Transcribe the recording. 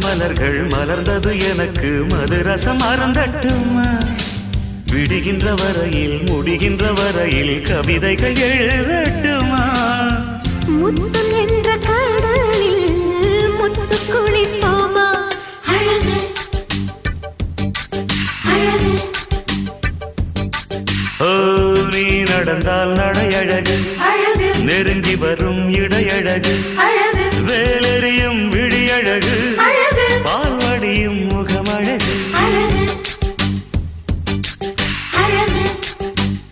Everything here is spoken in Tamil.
மலர்கள் மலர்ந்தது எனக்கு மதுரசம் அருந்தட்டுமா விடுகின்ற வரையில் முடிகின்ற வரையில் கவிதைகள் எழுதட்டுமா முத்தம் என்ற கடலில் முத்து குளிப்போமா அழகு அழகு ஓ நீ நடந்தால் நடையழகு அழகு நெருங்கி வரும் இடையழகு அழகு வேலெறியும் விழியழகு